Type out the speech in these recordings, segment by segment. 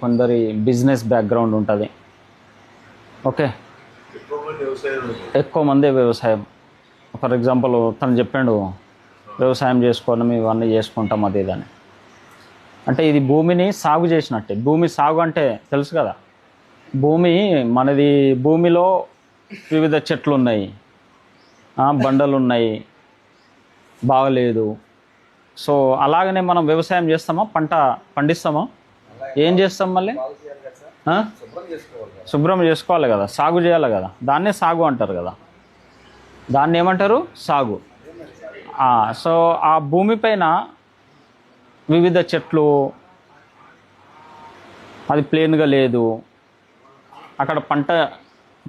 కొందరి business background ఉంటుంది. Okay, ఎక్కువ మంది వ్యవసాయం. ఫర్ ఎగ్జాంపుల్ తను చెప్పాడు వ్యవసాయం చేసుకోవడం ఇవన్నీ చేసుకుంటాం అది ఇదని. అంటే ఇది భూమిని సాగు చేసినట్టే. భూమి సాగు అంటే తెలుసు కదా, భూమి మనది, భూమిలో వివిధ చెట్లు ఉన్నాయి, బండలు ఉన్నాయి, బాగలేదు. సో అలాగనే మనం వ్యవసాయం చేస్తామా, పంట పండిస్తామా, ఏం చేస్తాం మళ్ళీ? శుభ్రం చేసుకోవాలి కదా, సాగు చేయాలి కదా, దాన్నే సాగు అంటారు కదా. దాన్ని ఏమంటారు? సాగు. సో ఆ భూమిపైన వివిధ చెట్లు, అది ప్లేన్గా లేదు, అక్కడ పంట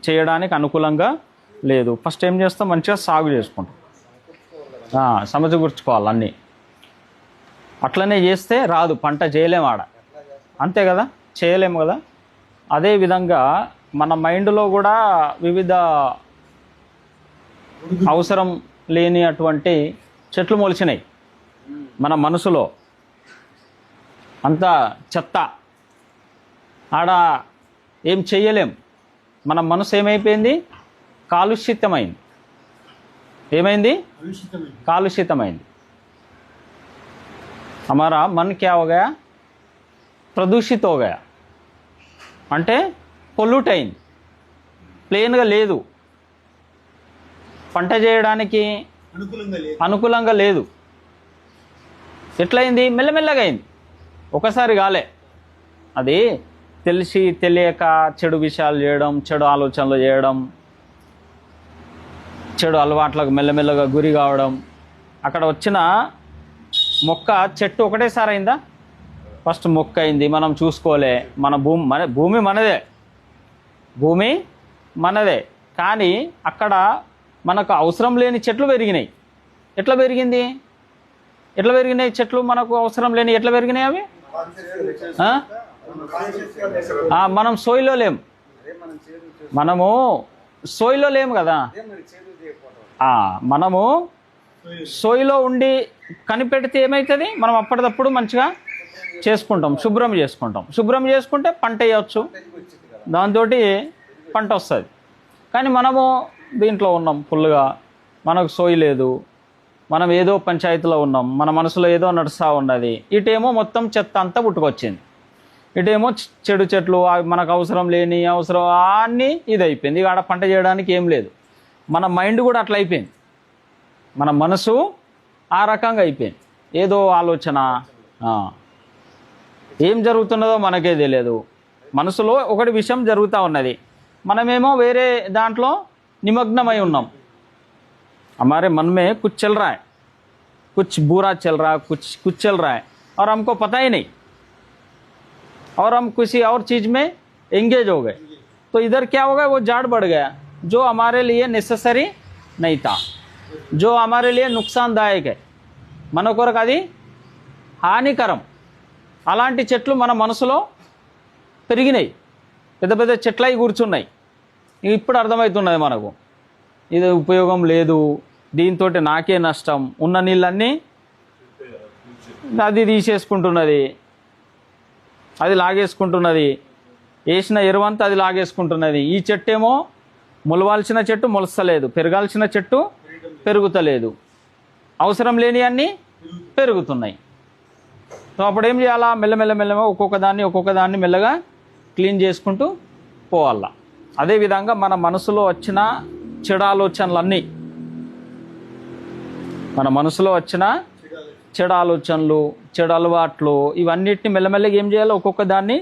చేయడానికి అనుకూలంగా లేదు. ఫస్ట్ ఏం చేస్తాం? మంచిగా సాగు చేసుకుంటాం, సమకూర్చుకోవాలి అన్నీ. అట్లనే చేస్తే రాదు, పంట చేయలేము ఆడ, అంతే కదా, చేయలేము కదా. అదేవిధంగా మన మైండ్లో కూడా వివిధ అవసరం లేని అటువంటి చెట్లు మొలిచినాయి. మన మనసులో అంతా చెత్త, ఆడ ఏం చెయ్యలేం. మన మనసు ఏమైపోయింది? కాలుష్యితమైంది. ఏమైంది? కాలుష్యితమైంది. हमारा मन क्या हो गया? ప్రదూషిత్ हो गया. అంటే పొల్యూట్ అయింది, ప్లేన్గా లేదు, పంట చేయడానికి అనుకూలంగా లేదు. ఎట్లయింది? మెల్లమెల్లగా అయింది, ఒకసారి కాలే. అది తెలిసి తెలియక చెడు విషయాలు చేయడం, చెడు ఆలోచనలు చేయడం, చెడు అలవాట్లకు మెల్లమెల్లగా గురి కావడం. అక్కడ వచ్చిన మొక్క చెట్టు ఒకటేసారి అయిందా? ఫస్ట్ మొక్క అయింది, మనం చూసుకోలే. మన భూమి మనదే, భూమి మనదే. కానీ అక్కడ మనకు అవసరం లేని చెట్లు పెరిగినాయి. ఎట్లా పెరిగింది? ఎట్లా పెరిగినాయి చెట్లు? మనకు అవసరం లేని ఎట్లా పెరిగినాయి అవి? మనం సోయిలో లేం, మనము సోయిలో లేము కదా. మనము సోయిలో ఉండి కనిపెడితే ఏమవుతుంది? మనం అప్పటిదప్పుడు మంచిగా చేసుకుంటాం, శుభ్రం చేసుకుంటాం. శుభ్రం చేసుకుంటే పంట వేయవచ్చు, దాంతో పంట వస్తుంది. కానీ మనము దీంట్లో ఉన్నాం ఫుల్గా, మనకు సోయి లేదు, మనం ఏదో పంచాయతీలో ఉన్నాం, మన మనసులో ఏదో నడుస్తూ ఉన్నది. ఇటేమో మొత్తం చెత్త అంతా పుట్టుకొచ్చింది, ఇటేమో చెడు చెట్లు, మనకు అవసరం లేని అవసరం అన్నీ ఇది అయిపోయింది. ఇక ఆడ పంట చేయడానికి ఏం లేదు. మన మైండ్ కూడా అట్లా అయిపోయింది, మన మనసు ఆ రకంగా అయిపోయింది. ఏదో ఆలోచన, ఏం జరుగుతున్నదో మనకే తెలియదు. మనసులో ఒకటి విషయం జరుగుతూ ఉన్నది, మనమేమో వేరే దాంట్లో నిమగ్నమై ఉన్నాం. हमारे मन में कुछ चल रहा है, कुछ बुरा चल रहा है, कुछ चल रहा है और हमको पता ही नहीं, और हम किसी और चीज़ में एंगेज हो गए. तो इधर क्या हो गया? वो जाड़ बढ़ गया, जो हमारे लिए नेसेसरी नहीं था, जो हमारे लिए नुकसानदायक है, మన కొరకు అది హానికరం. అలాంటి చెట్లు మన మనసులో పెరిగినాయి, పెద్ద పెద్ద చెట్లై కూర్చున్నాయి. ఇప్పుడు అర్థమవుతున్నది మనకు, ఇది ఉపయోగం లేదు, దీంతో నాకే నష్టం. ఉన్న నీళ్ళన్నీ అది తీసేసుకుంటున్నది, అది లాగేసుకుంటున్నది, వేసిన ఎరువంతా అది లాగేసుకుంటున్నది. ఈ చెట్టు ఏమో మొలవాల్సిన చెట్టు మొలస్తలేదు, పెరగాల్సిన చెట్టు పెరుగుతలేదు, అవసరం లేని అన్నీ పెరుగుతున్నాయి. సో అప్పుడు ఏం చేయాలా? మెల్లమెల్లగా ఒక్కొక్క దాన్ని మెల్లగా క్లీన్ చేసుకుంటూ పోవాలా. అదేవిధంగా మన మనసులో వచ్చిన చెడు ఆలోచనలన్నీ, మన మనసులో వచ్చిన చెడు ఆలోచనలు, చెడు అలవాట్లు, ఇవన్నిటిని మెల్లమెల్లగా ఏం చేయాలి? ఒక్కొక్క దాన్ని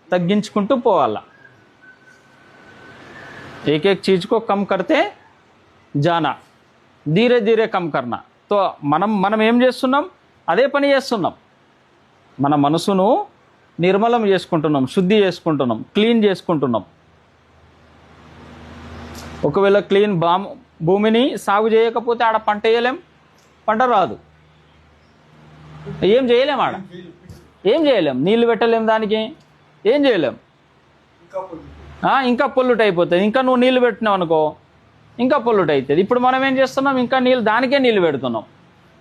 తగ్గించుకుంటూ పోవాలా. एक एक चीज़ को कम करते जाना, धीरे धीरे कम करना. तो మనం ఏం చేస్తున్నాం? అదే పని చేస్తున్నాం. మన మనసును నిర్మలం చేసుకుంటున్నాం, శుద్ధి చేసుకుంటున్నాం, క్లీన్ చేసుకుంటున్నాం. ఒకవేళ క్లీన్ భూమిని సాగు చేయకపోతే ఆడ పంట వేయలేం, పంట రాదు, ఏం చేయలేం, ఆడ ఏం చేయలేం, నీళ్ళు పెట్టలేం, దానికి ఏం చేయలేం. ఇంకా పొల్యూట్ అయిపోతుంది. ఇంకా నువ్వు నీళ్ళు పెట్టినావు అనుకో, ఇంకా పొల్యూట్ అవుతుంది. ఇప్పుడు మనం ఏం చేస్తున్నాం? ఇంకా నీళ్ళు, దానికే నీళ్ళు పెడుతున్నాం,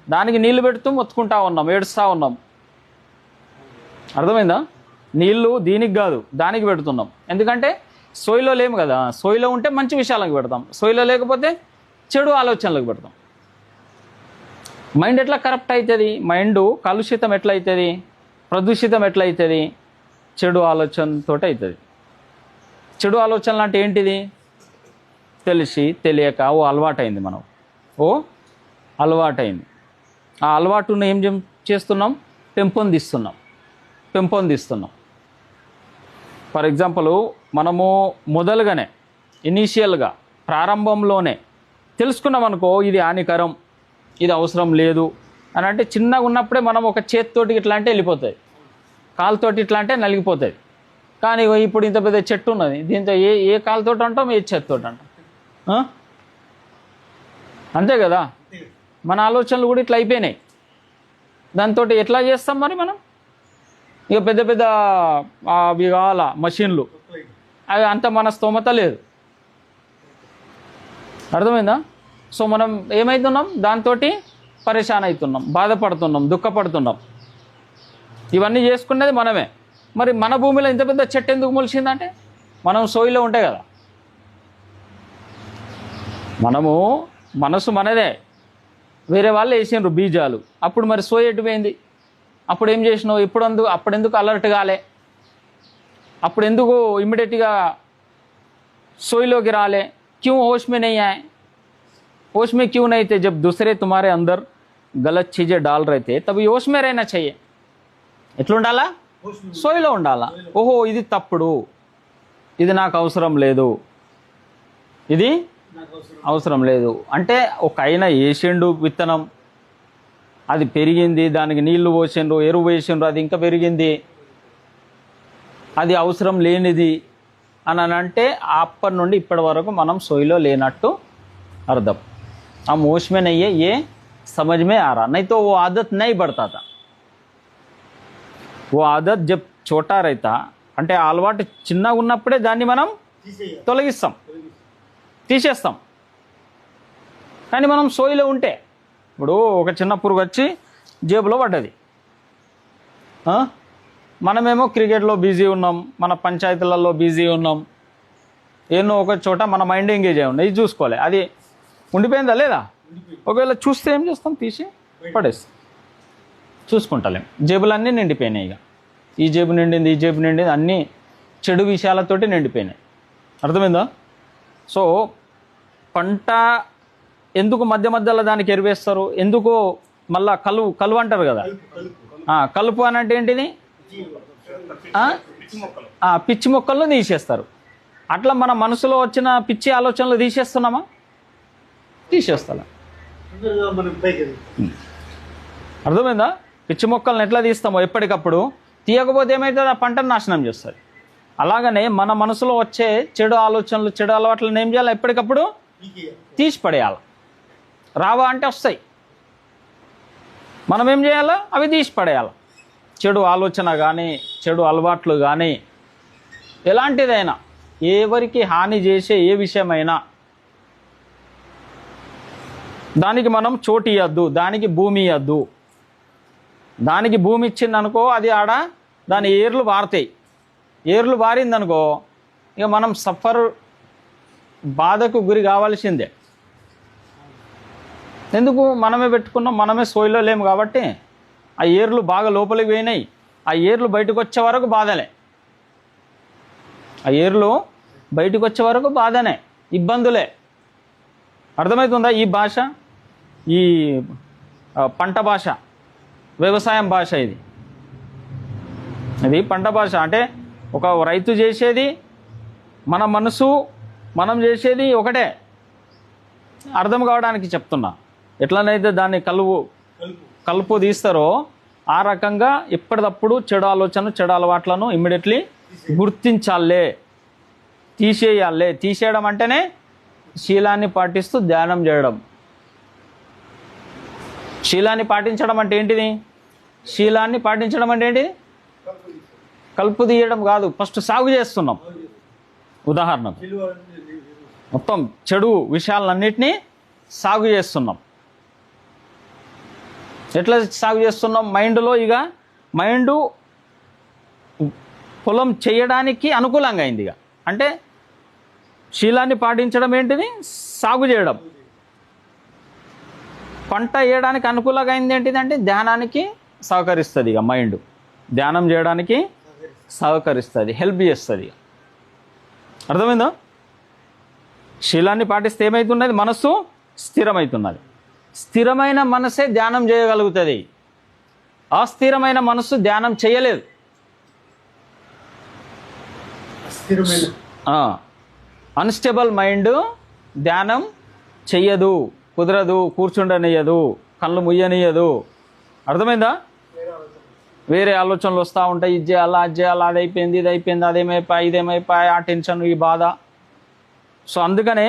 దానికి నీళ్ళు పెడుతూ మొత్తుకుంటా ఉన్నాం, ఏడుస్తూ ఉన్నాం. అర్థమైందా? నీళ్ళు దీనికి కాదు దానికి పెడుతున్నాం. ఎందుకంటే సోయిలో లేము కదా. సోయిలో ఉంటే మంచి విషయాలకు పెడతాం, సోయిలో లేకపోతే చెడు ఆలోచనలకు పెడతాం. మైండ్ ఎట్లా కరప్ట్ అవుతుంది? మైండ్ కలుషితం ఎట్లయితుంది, ప్రదూషితం ఎట్లయితుంది? చెడు ఆలోచనతో అవుతుంది. చెడు ఆలోచనలు అంటే ఏంటిది? తెలిసి తెలియక ఓ అలవాటైంది, మనం ఓ అలవాటైంది. ఆ అలవాటును ఏం చేస్తున్నాం? పెంపొందిస్తున్నాం. ఫర్ ఎగ్జాంపుల్, మనము మొదలుగానే ఇనీషియల్గా ప్రారంభంలోనే తెలుసుకున్నాం అనుకో, ఇది హానికరం, ఇది అవసరం లేదు అని అంటే చిన్నగా ఉన్నప్పుడే మనం ఒక చేతితోటి ఇట్లా అంటే వెళ్ళిపోతుంది, కాలుతోటి ఇట్లా అంటే నలిగిపోతుంది. కానీ ఇప్పుడు ఇంత పెద్ద చెట్టు ఉన్నది, దీంతో ఏ కాలుతోటి అంటాం, ఏ చేతితోటి అంటాం? అంతే కదా. మన ఆలోచనలు కూడా ఇట్లా అయిపోయినాయి. దాంతో ఎట్లా చేస్తాం మరి మనం? ఇక పెద్ద పెద్ద అవి కావాలా మషిన్లు, అవి అంత మన స్తోమత లేదు. అర్థమైందా? సో మనం ఏమవుతున్నాం? దాంతో పరేషాన్ అవుతున్నాం, బాధపడుతున్నాం, దుఃఖపడుతున్నాం. ఇవన్నీ చేసుకునేది మనమే. మరి మన భూమిలో ఇంత పెద్ద చెట్టు ఎందుకు మొలిచిందంటే మనం సోయిలో ఉంటాయి కదా. మనము మనసు మనదే, వేరే వాళ్ళు వేసిండ్రు బీజాలు, అప్పుడు మరి సోయి ఎటుపోయింది? అప్పుడు ఏం చేసినావు? అప్పుడెందుకు అలర్ట్ కాలే? అప్పుడెందుకు ఇమ్మీడియట్గా सोईलोకి రాలే? क्यों होश में नहीं आए? होश में क्यों नहीं थे? जब दूसरे तुम्हारे अंदर गलत चीज़ें डाल रहे थे तभी होश में रहना चाहिए. ఎట్లా ఉండాలా? సోయిలో ఉండాలా. ఓహో ఇది తప్పుడు, ఇది నాకు అవసరం లేదు, ఇది అవసరం లేదు అంటే ఒక ఆయన వేసిండు విత్తనం, అది పెరిగింది, దానికి నీళ్లు పోసిండ్రు, ఎరువు వేసిండ్రు, అది ఇంకా పెరిగింది, అది అవసరం లేనిది అని అంటే అప్పటి నుండి ఇప్పటి వరకు మనం సోయిలో లేనట్టు అర్థం. हम होश में नहीं है ये समझ में आ रहा, नहीं तो वो आदत नहीं बढ़ता था. वो आदत जब छोटा रहता అంటే ఆ అలవాటు చిన్నగా ఉన్నప్పుడే దాన్ని మనం తీసేస్తాం. కానీ మనం సోయిలో ఉంటే, ఇప్పుడు ఒక చిన్న పురుగు వచ్చి జేబులో పడ్డది, మనమేమో క్రికెట్లో బిజీ ఉన్నాం, మన పంచాయతీలలో బిజీ ఉన్నాం, ఎన్నో ఒక చోట మన మైండ్ ఎంగేజ్ అయి ఉన్నాయి, ఇది చూసుకోవాలి. అది ఉండిపోయిందా లేదా? ఒకవేళ చూస్తే ఏం చేస్తాం? తీసి పడేస్తాం, చూసుకుంటలేం. జేబులన్నీ నిండిపోయినాయి. ఇక ఈ జేబు నిండింది, ఈ జేబు నిండింది, అన్నీ చెడు విషయాలతోటి నిండిపోయినాయి. అర్థమైందా? సో పంట ఎందుకు మధ్య మధ్యలో దానికి ఎరువేస్తారు? ఎందుకు మళ్ళా కలువ అంటారు కదా. కలుపు అని అంటే ఏంటిది? పిచ్చి మొక్కలను తీసేస్తారు. అట్లా మన మనసులో వచ్చిన పిచ్చి ఆలోచనలు తీసేస్తున్నామా? తీసేస్తా. అర్థమైందా? పిచ్చి మొక్కలను ఎట్లా తీస్తామో ఎప్పటికప్పుడు, తీయకపోతే ఏమవుతుంది? ఆ పంటను నాశనం చేస్తుంది. అలాగనే మన మనసులో వచ్చే చెడు ఆలోచనలు, చెడు అలవాట్లను ఏం చేయాలి? ఎప్పటికప్పుడు తీసి పడేయాలి. రావా అంటే వస్తాయి, మనం ఏం చేయాలా? అవి తీసి పడేయాలి. చెడు ఆలోచన కానీ, చెడు అలవాట్లు కానీ, ఎలాంటిదైనా, ఎవరికి హాని చేసే ఏ విషయమైనా దానికి మనం చోటు ఇవ్వద్దు, దానికి భూమి ఇవ్వద్దు. దానికి భూమి ఇచ్చిందనుకో, అది ఆడ దాని ఏర్లు బారుతాయి. ఏర్లు బారిందనుకో ఇక మనం బాధకు గురి కావాల్సిందే. ఎందుకు? మనమే పెట్టుకున్నాం, మనమే సోయిలో లేము కాబట్టి ఆ ఏర్లు బాగా లోపలికి పోయినాయి. ఆ ఏర్లు బయటకు వచ్చే వరకు బాధలే, ఆ ఏర్లు బయటకు వచ్చే వరకు బాధనే, ఇబ్బందులే. అర్థమవుతుందా? ఈ భాష, ఈ పంట భాష, వ్యవసాయం భాష, ఇది పంట భాష. అంటే ఒక రైతు చేసేది, మన మనసు మనం చేసేది ఒకటే. అర్థం కావడానికి చెప్తున్నా. ఎట్లనైతే దాన్ని కలుపు తీస్తారో ఆ రకంగా ఎప్పటికప్పుడు చెడు ఆలోచన, చెడు అలవాట్లను ఇమ్మీడియట్లీ గుర్తించాలే, తీసేయాలే. తీసేయడం అంటేనే శీలాన్ని పాటిస్తూ ధ్యానం చేయడం. శీలాన్ని పాటించడం అంటే ఏంటిది? శీలాన్ని పాటించడం అంటే ఏంటి? కలుపు తీయడం కాదు, ఫస్ట్ సాగు చేస్తున్నాం. ఉదాహరణకు మొత్తం చెడు విషయాలన్నిటినీ సాగు చేస్తున్నాం. ఎట్లా సాగు చేస్తున్నాం? మైండ్లో ఇక మైండ్ పొలం చేయడానికి అనుకూలంగా అయింది. ఇక అంటే శీలాన్ని పాటించడం ఏంటిది? సాగు చేయడం. పంట వేయడానికి అనుకూలంగా అయింది ఏంటిది? అంటే ధ్యానానికి సహకరిస్తుంది. ఇక మైండ్ ధ్యానం చేయడానికి సహకరిస్తుంది, హెల్ప్ చేస్తుంది. అర్థమైందా? శీలాన్ని పాటిస్తే ఏమవుతున్నది? మనస్సు స్థిరమవుతున్నది. స్థిరమైన మనసే ధ్యానం చేయగలుగుతుంది. అస్థిరమైన మనస్సు ధ్యానం చేయలేదు. అన్స్టేబుల్ మైండ్ ధ్యానం చెయ్యదు, కుదరదు, కూర్చుండనియదు, కళ్ళు ముయ్యనియదు. అర్థమైందా? వేరే ఆలోచనలు వస్తూ ఉంటాయి. ఇది చేయాలా, అది చేయాలా, అది అయిపోయింది, ఇది అయిపోయింది, అదేమైపోయి, ఇదేమైపోయి, ఆ టెన్షన్, ఈ బాధ. సో అందుకనే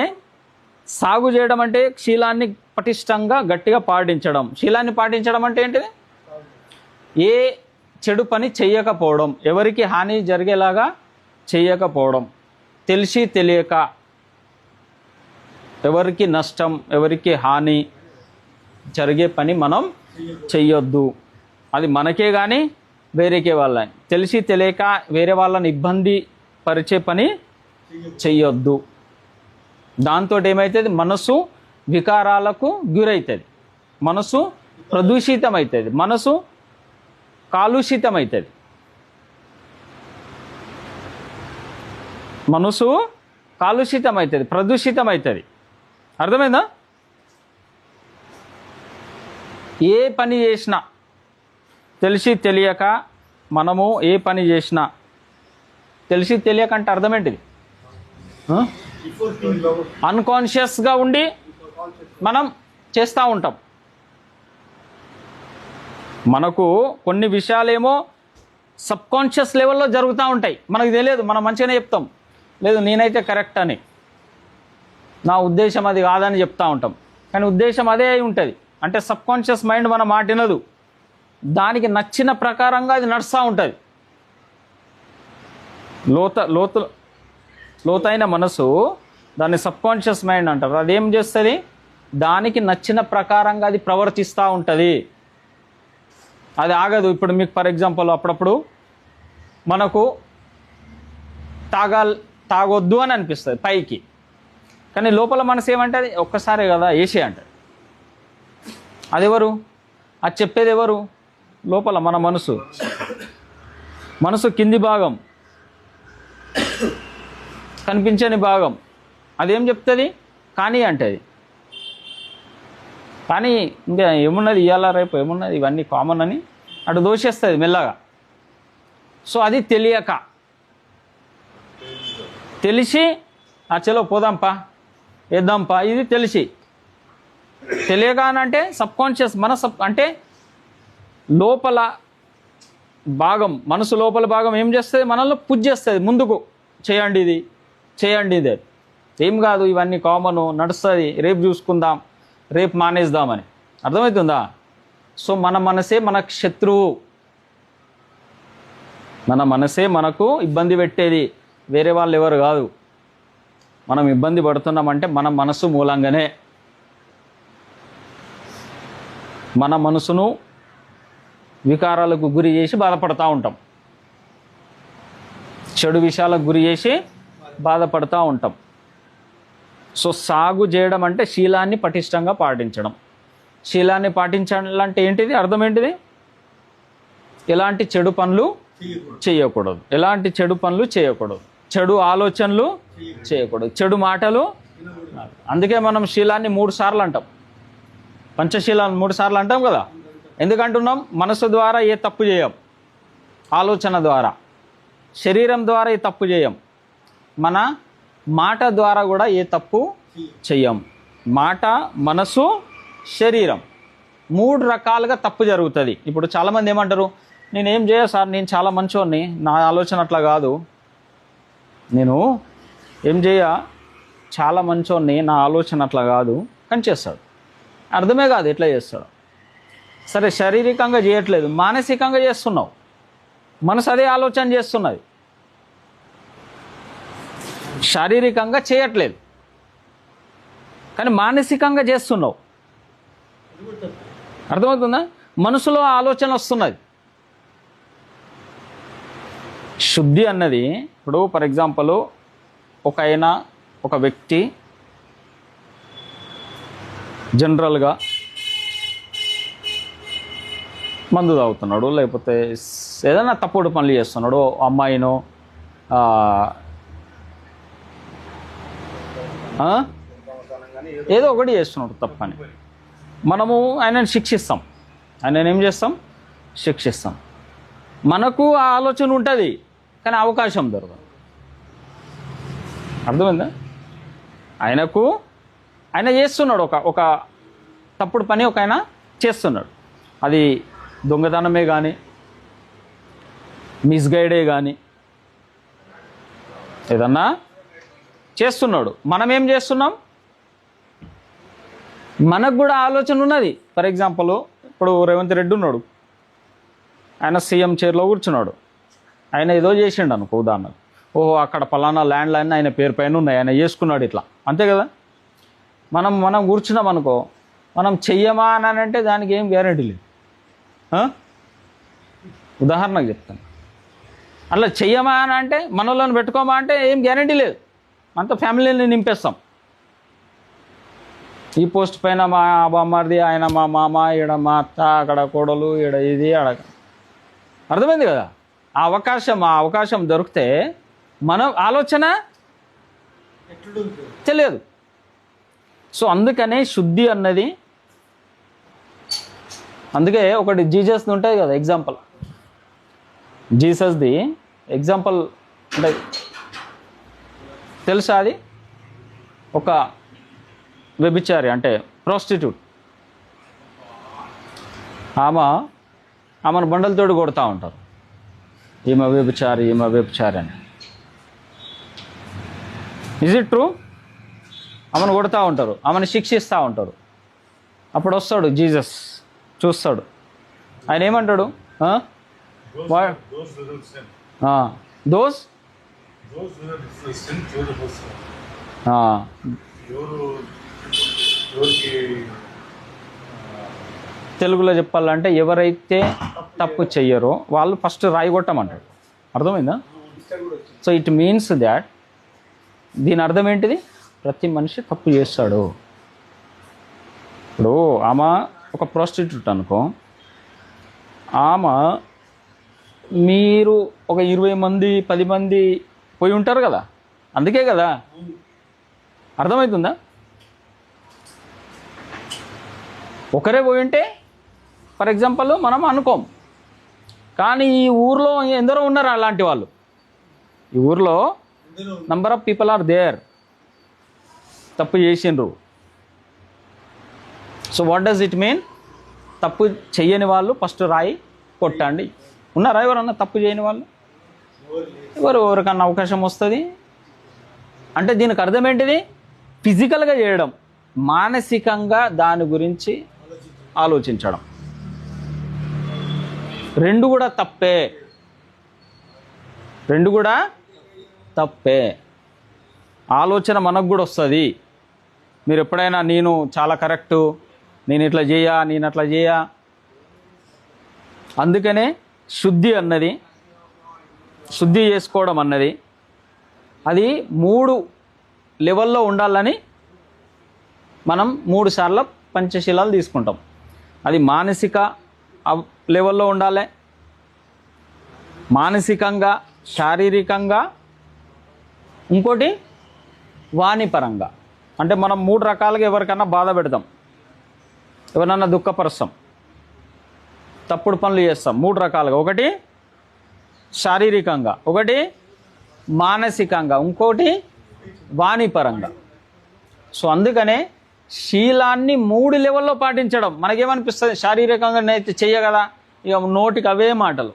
సాగు చేయడం అంటే శీలాన్ని పటిష్టంగా గట్టిగా పాటించడం. శీలాన్ని పాటించడం అంటే ఏంటిది? ఏ చెడు పని చెయ్యకపోవడం, ఎవరికి హాని జరిగేలాగా చెయ్యకపోవడం, తెలిసి తెలియక ఎవరికి నష్టం, ఎవరికి హాని జరిగే పని మనం చెయ్యొద్దు. అది మనకే కానీ వేరేకే వాళ్ళని, తెలిసి తెలియక వేరే వాళ్ళని ఇబ్బంది పరిచే పని చెయ్యొద్దు. దాంతో ఏమవుతుంది? మనసు వికారాలకు గురవుతుంది, మనసు ప్రదూషితమవుతుంది, మనసు కాలుషితమవుతుంది, మనసు కాలుషితమవుతుంది, ప్రదూషితమవుతుంది. అర్థమైందా? ఏ పని చేసినా తెలిసి తెలియక, మనము ఏ పని చేసినా తెలిసి తెలియక అంటే అర్థం ఏంటిది? అన్కాన్షియస్గా ఉండి మనం చేస్తూ ఉంటాం. మనకు కొన్ని విషయాలేమో సబ్కాన్షియస్ లెవెల్లో జరుగుతూ ఉంటాయి, మనకు తెలియదు. మనం మంచిగానే చెప్తాం, లేదు నేనైతే కరెక్ట్ అని, నా ఉద్దేశం అది కాదని చెప్తూ ఉంటాం. కానీ ఉద్దేశం అదే అయి ఉంటుంది. అంటే సబ్కాన్షియస్ మైండ్ మన మాట వినదు, దానికి నచ్చిన ప్రకారంగా అది నడుస్తూ ఉంటుంది. లోతైన మనసు, దాన్ని సబ్కాన్షియస్ మైండ్ అంటారు. అదేం చేస్తుంది? దానికి నచ్చిన ప్రకారంగా అది ప్రవర్తిస్తూ ఉంటుంది, అది ఆగదు. ఇప్పుడు మీకు ఫర్ ఎగ్జాంపుల్ అప్పుడప్పుడు మనకు తాగొద్దు అని అనిపిస్తుంది పైకి, కానీ లోపల మనసు ఏమంటుంది? ఒక్కసారే కదా ఏసీ అంటది. అది ఎవరు? అది చెప్పేది ఎవరు? లోపల మన మనసు. మనసు కింది భాగం, కనిపించని భాగం. అదేం చెప్తుంది? కానీ అంటది. కానీ ఇంకా ఏమున్నది, ఇవాళ రేపు ఏమున్నది, ఇవన్నీ కామన్ అని అటు దోషేస్తుంది మెల్లగా. సో అది తెలియక, తెలిసి చలో పోదాంపా, వేద్దాంపా, ఇది తెలిసి. తెలియక అని అంటే సబ్కాన్షియస్ అంటే లోపల భాగం, మనసు లోపల భాగం ఏం చేస్తుంది? మనల్ని పుష్ చేస్తుంది ముందుకు, చేయండి ఇది, చేయండి ఇది. ఏం కాదు, ఇవన్నీ కామను, నడుస్తుంది, రేపు చూసుకుందాం, రేపు మానేద్దామని. అర్థమవుతుందా? సో మన మనసే మనకు శత్రువు, మన మనసే మనకు ఇబ్బంది పెట్టేది, వేరే వాళ్ళు ఎవరు కాదు. మనం ఇబ్బంది పడుతున్నామంటే మన మనసు మూలంగానే. మన మనసును వికారాలకు గురి చేసి బాధపడుతూ ఉంటాం, చెడు విషయాలకు గురి చేసి బాధపడుతూ ఉంటాం. సో సాగు చేయడం అంటే శీలాన్ని పటిష్టంగా పాటించడం. శీలాన్ని పాటించాలంటే ఏంటిది? అర్థం ఏంటిది? ఎలాంటి చెడు పనులు చేయకూడదు, ఎలాంటి చెడు పనులు చేయకూడదు, చెడు ఆలోచనలు చేయకూడదు, చెడు మాటలు. అందుకే మనం శీలాన్ని 3 సార్లు అంటాం, పంచశీలాన్ని 3 సార్లు అంటాం కదా. ఎందుకంటున్నాం? మనసు ద్వారా ఏ తప్పు చేయం, ఆలోచన ద్వారా, శరీరం ద్వారా ఏ తప్పు చేయం, మన మాట ద్వారా కూడా ఏ తప్పు చెయ్యం. మాట, మనసు, శరీరం 3 రకాలుగా తప్పు జరుగుతుంది. ఇప్పుడు చాలామంది ఏమంటారు? నేనేం చేయ సార్, నేను చాలా మంచోడిని, నా ఆలోచన అట్లా కాదు, నేను ఏం చేయ చాలా మంచోడిని, నా ఆలోచన అట్లా కాదు, కానీ చేస్తాడు. అర్థమే కాదు ఎట్లా చేస్తాడు. సరే శారీరకంగా చేయట్లేదు, మానసికంగా చేస్తున్నావు, మనసు అదే ఆలోచన చేస్తున్నది, శారీరకంగా చేయట్లేదు కానీ మానసికంగా చేస్తున్నావు. అర్థమవుతుందా? మనసులో ఆలోచన వస్తున్నది, శుద్ధి అన్నది ఇప్పుడు ఫర్ ఎగ్జాంపుల్ ఒక వ్యక్తి జనరల్గా మందు తాగుతున్నాడు, లేకపోతే ఏదైనా తప్పుడు పనులు చేస్తున్నాడు, అమ్మాయినో ఏదో ఒకటి చేస్తున్నాడు తప్పని, మనము ఆయనను శిక్షిస్తాం. ఆయనను ఏం చేస్తాం? శిక్షిస్తాం. మనకు ఆ ఆలోచన ఉంటుంది, కానీ అవకాశం దొరకదు. అర్థమైందా? ఆయన చేస్తున్నాడు ఒక తప్పుడు పని ఆయన చేస్తున్నాడు. అది దొంగతనమే కానీ, మిస్గైడే కానీ ఏదన్నా చేస్తున్నాడు. మనం ఏం చేస్తున్నాం? మనకు కూడా ఆలోచన ఉన్నది. ఫర్ ఎగ్జాంపుల్ ఇప్పుడు రేవంత్ రెడ్డి ఉన్నాడు, ఆయన సీఎం చైర్లో కూర్చున్నాడు. ఆయన ఏదో చేసిండు అనుకో, ఉదాహరణకు ఓహో అక్కడ పలానా ల్యాండ్లు అన్నీ ఆయన పేరు పైన ఉన్నాయి, ఆయన చేసుకున్నాడు ఇట్లా, అంతే కదా. మనం కూర్చున్నాం అనుకో, మనం చెయ్యమా అని అంటే దానికి ఏం గ్యారెంటీ లేదు. ఉదాహరణకు చెప్తాను, అట్లా చెయ్యమా అని అంటే మనలోని పెట్టుకోమా అంటే ఏం గ్యారెంటీ లేదు. అంత ఫ్యామిలీని నింపేస్తాం. ఈ పోస్ట్ పైన మా బామ్మర్ది, ఆయన మా మామ, ఈడ మా అత్త, అక్కడ కోడలు, ఈడ ఇది అడగ. అర్థమైంది కదా? ఆ అవకాశం దొరికితే మన ఆలోచన తెలియదు. సో అందుకనే శుద్ధి అన్నది, అందుకే ఒకటి జీసస్ది ఉంటుంది కదా ఎగ్జాంపుల్. జీసస్ది ఎగ్జాంపుల్ అంటే తెలుసా? అది ఒక వ్యభిచారి అంటే ప్రాస్టిట్యూట్. ఆమెను బండలతోటి కొడతా ఉంటారు, ఈమె వ్యభిచారి అని. Is it true? ఆమెను కొడతా ఉంటారు, ఆమెను శిక్షిస్తూ ఉంటారు. అప్పుడు వస్తాడు జీసస్, చూస్తాడు. ఆయన ఏమంటాడు? దోస్ తెలుగులో చెప్పాలంటే ఎవరైతే తప్పు చెయ్యరో వాళ్ళు ఫస్ట్ రాయి కొట్టమంటాడు. అర్థమైందా? సో ఇట్ మీన్స్ దాట్, దీని అర్థం ఏంటిది? ప్రతి మనిషి తప్పు చేస్తాడు. ఇప్పుడు ఆమె ఒక ప్రాస్టిట్యూట్ అనుకో, ఆమె మీరు ఒక 20 మంది 10 మంది పోయి ఉంటారు కదా, అందుకే కదా. అర్థమవుతుందా? ఒకరే పోయి ఉంటే ఫర్ ఎగ్జాంపుల్ మనం అనుకోం, కానీ ఈ ఊర్లో ఎందరో ఉన్నారు అలాంటి వాళ్ళు. ఈ ఊర్లో number of people are there, తప్పు చేసిండ్రు. So what does it mean? తప్పు చెయ్యని వాళ్ళు ఫస్ట్ రాయి కొట్టండి. ఉన్నారా ఎవరన్నా తప్పు చేయని వాళ్ళు? ఎవరికన్నా అవకాశం వస్తుంది అంటే దీనికి అర్థం ఏంటిది? ఫిజికల్గా చేయడం, మానసికంగా దాని గురించి ఆలోచించడం, రెండు కూడా తప్పే. ఆలోచన మనకు కూడా వస్తుంది. మీరు ఎప్పుడైనా నేను చాలా కరెక్టు, నేను ఇట్లా చేయ. అందుకనే శుద్ధి చేసుకోవడం అన్నది అది 3 లెవెల్లో ఉండాలని మనం 3 సార్లు పంచశీలాలు తీసుకుంటాం. అది మానసిక లెవెల్లో ఉండాలి, మానసికంగా, శారీరకంగా, ఇంకోటి వాణిపరంగా. అంటే మనం 3 రకాలుగా ఎవరికన్నా బాధ పెడతాం, ఎవరన్నా దుఃఖపరుస్తాం, తప్పుడు పనులు చేస్తాం. 3 రకాలుగా, ఒకటి శారీరకంగా, ఒకటి మానసికంగా, ఇంకోటి వాణిపరంగా. సో అందుకనే శీలాన్ని 3 లెవెల్లో పాటించడం. మనకేమనిపిస్తుంది? శారీరకంగా నేను చెయ్య కదా, ఇక నోటికి అవే మాటలు,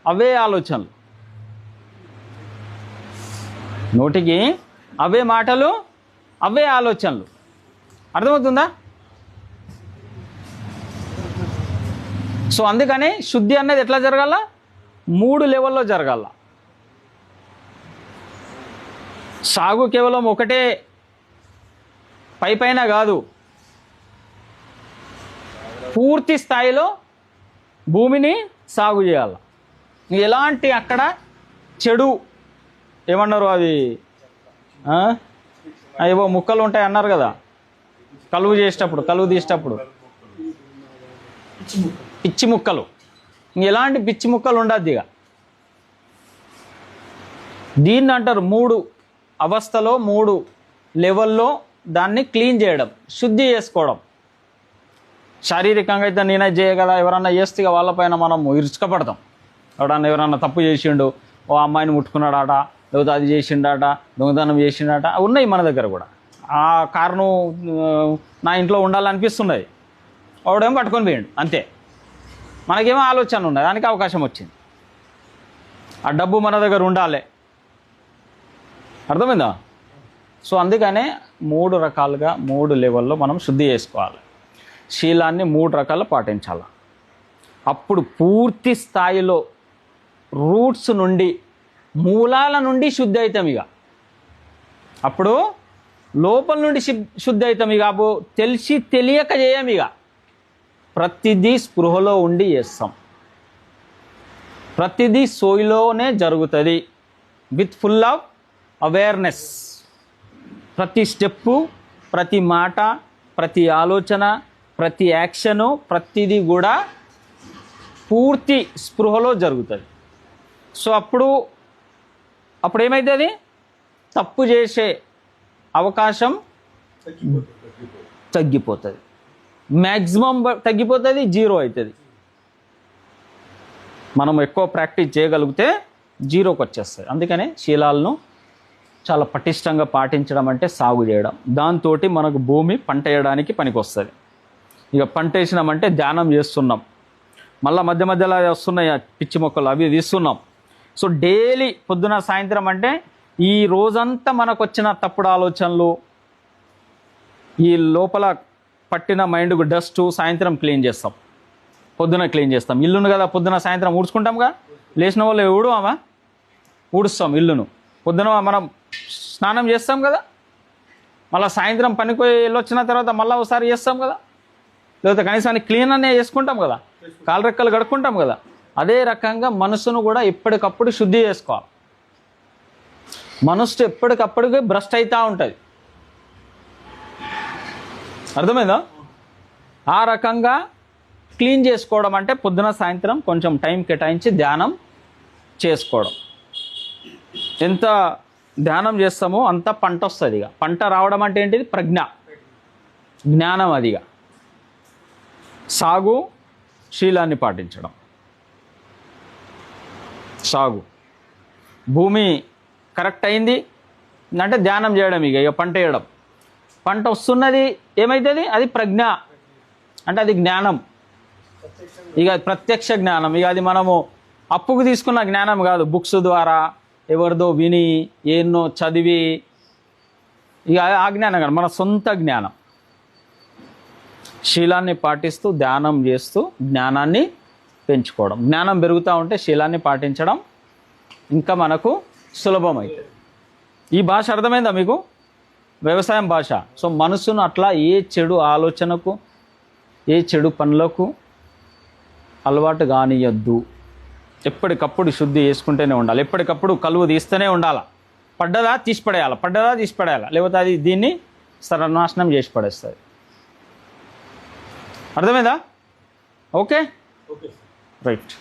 అవే ఆలోచనలు, నోటికి అవే మాటలు, అవే ఆలోచనలు. అర్థమవుతుందా? సో అందుకని శుద్ధి అనేది ఎట్లా జరగాల? 3 లెవెల్లో జరగాల. సాగు కేవలం ఒకటే పైన కాదు, పూర్తి స్థాయిలో భూమిని సాగు చేయాలి. ఎలాంటి అక్కడ చెడు ఏమన్నారు అది ఏవో ముక్కలు ఉంటాయి అన్నారు కదా, కలువు చేసేటప్పుడు, కలువు తీసేటప్పుడు పిచ్చి ముక్కలు, ఎలాంటి పిచ్చి ముక్కలు ఉండద్దు ఇక. దీన్ని అంటారు 3 అవస్థలో 3 లెవెల్లో దాన్ని క్లీన్ చేయడం, శుద్ధి చేసుకోవడం. శారీరకంగా అయితే నేనే చేయగల, ఎవరన్నా చేస్తే వాళ్ళపైన మనం ఇరుచుకపడతాం. ఎవరన్నా తప్పు చేసిండు, ఓ అమ్మాయిని ముట్టుకున్నాడాట, లేకపోతే అది చేసిండాట, దొంగతనం చేసిండాట, ఉన్నాయి మన దగ్గర కూడా. ఆ కారును నా ఇంట్లో ఉండాలనిపిస్తున్నది, వాడేమో పట్టుకొని పోయిండు, అంతే. మనకేమో ఆలోచన ఉన్నది, దానికి అవకాశం వచ్చింది. ఆ డబ్బు మన దగ్గర ఉండాలి, అర్థమైందా? సో అందుకనే 3 రకాలుగా 3 లెవెల్లో మనం శుద్ధి చేసుకోవాలి. శీలాన్ని 3 రకాలు పాటించాలి. అప్పుడు పూర్తి స్థాయిలో రూట్స్ నుండి, మూలాల నుండి శుద్ధి అవుతాం. ఇక అప్పుడు లోపల నుండి శుద్ధి అవుతాం. ఇక అప్పుడు తెలిసి తెలియక చేయం. ఇక ప్రతిదీ స్పృహలో ఉండి చేస్తాం, ప్రతిదీ సోయిలోనే జరుగుతుంది, విత్ ఫుల్ ఆఫ్ అవేర్నెస్. ప్రతి స్టెప్పు, ప్రతి మాట, ప్రతి ఆలోచన, ప్రతి యాక్షను, ప్రతిదీ కూడా పూర్తి స్పృహలో జరుగుతుంది. సో అప్పుడు ఏమవుతుంది, తప్పు చేసే అవకాశం తగ్గిపోతుంది, మ్యాక్సిమం తగ్గిపోతుంది, 0 అవుతుంది. మనం ఎక్కువ ప్రాక్టీస్ చేయగలిగితే 0కి వచ్చేస్తుంది. అందుకనే శీలాలను చాలా పటిష్టంగా పాటించడం అంటే సాగు చేయడం. దాంతో మనకు భూమి పంట వేయడానికి పనికి వస్తుంది. ఇక పంట వేసినామంటే ధ్యానం చేస్తున్నాం, మళ్ళీ మధ్య మధ్యలో వస్తున్నాయి పిచ్చి మొక్కలు, అవి తీస్తున్నాం. సో డైలీ పొద్దున సాయంత్రం అంటే ఈ రోజంతా మనకు వచ్చిన తప్పుడు ఆలోచనలు, ఈ లోపల పట్టిన మైండ్కు డస్ట్ సాయంత్రం క్లీన్ చేస్తాం, పొద్దున క్లీన్ చేస్తాం. ఇల్లును కదా పొద్దున సాయంత్రం ఊడ్చుకుంటాంగా, లేచిన వాళ్ళు ఊడుస్తాం ఇల్లును. పొద్దున మనం స్నానం చేస్తాం కదా, మళ్ళీ సాయంత్రం పనికి వెళ్ళొచ్చిన తర్వాత మళ్ళీ ఒకసారి చేస్తాం కదా, లేకపోతే కనీసాన్ని క్లీన్ అనే చేసుకుంటాం కదా, కాలు రెక్కలు కడుక్కుంటాం కదా. అదే రకంగా మనసును కూడా ఎప్పటికప్పుడు శుద్ధి చేసుకోవాలి. మనసు ఎప్పటికప్పటికి భ్రష్ట్ అవుతూ ఉంటుంది, అర్థమైందా? ఆ రకంగా క్లీన్ చేసుకోవడం అంటే పొద్దున సాయంత్రం కొంచెం టైం కేటాయించి ధ్యానం చేసుకోవడం. ఎంత ధ్యానం చేస్తామో అంత పంట వస్తుంది. ఇక పంట రావడం అంటే ఏంటిది, ప్రజ్ఞ, జ్ఞానం. అదిగా సాగు, శీలాన్ని పాటించడం. సాగు, భూమి కరెక్ట్ అయింది అంటే ధ్యానం చేయడం, ఇక పంట వేయడం. పంట వస్తున్నది ఏమవుతుంది, అది ప్రజ్ఞ అంటే అది జ్ఞానం, ఇక ప్రత్యక్ష జ్ఞానం. ఇక అది మనము అప్పుకు తీసుకున్న జ్ఞానం కాదు, బుక్స్ ద్వారా ఎవరిదో విని ఎన్నో చదివి, ఇక ఆ జ్ఞానం కాదు, మన సొంత జ్ఞానం. శీలాన్ని పాటిస్తూ ధ్యానం చేస్తూ జ్ఞానాన్ని పెంచుకోవడం. జ్ఞానం పెరుగుతూ ఉంటే శీలాన్ని పాటించడం ఇంకా మనకు సులభమవుతుంది. ఈ భాష అర్థమైందా మీకు? వ్యవసాయం భాష. సో మనసును అట్లా ఏ చెడు ఆలోచనకు, ఏ చెడు పనులకు అలవాటు కానియద్దు. ఎప్పటికప్పుడు శుద్ధి చేసుకుంటూనే ఉండాలి, ఎప్పటికప్పుడు కలువు తీస్తూనే ఉండాలి. పడ్డదా తీసి పడేయాలి, లేకపోతే అది దీన్ని సర్వనాశనం చేసి పడేస్తుంది. అర్థమైందా? Okay, right.